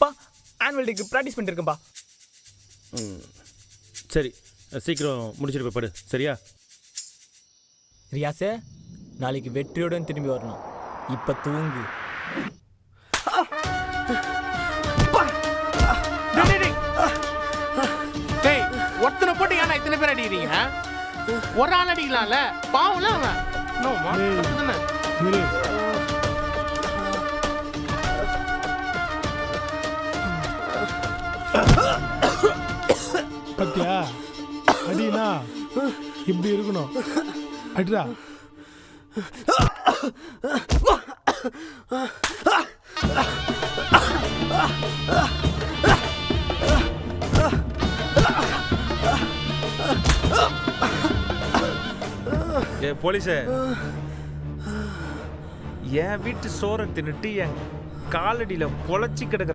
பா ஆனுவல் டேக்கு ப்ராக்டிஸ் பண்ணிட்டு இருக்கேன்பா. சரி சீக்கிரம் முடிச்சிட்டு போய் படு சரியா? ரியாஸே நாளைக்கு வெற்றியோடு திரும்பி வரணும். இப்போ தூங்கு. டேய் ஒருத்தனை போட்டு ஏன்னா இத்தனை பேர் அடிக்கிறீங்க? ஒரு ஆள் அடிக்கலாம்ல, பாவம்ல அவன். பத்தியா அடினா இப்படி இருக்கணும். அடிடா. போலீஸே, என் வீட்டு சோறை தின்னுட்டு என் காலடியில் பொழைச்சி கிடக்குற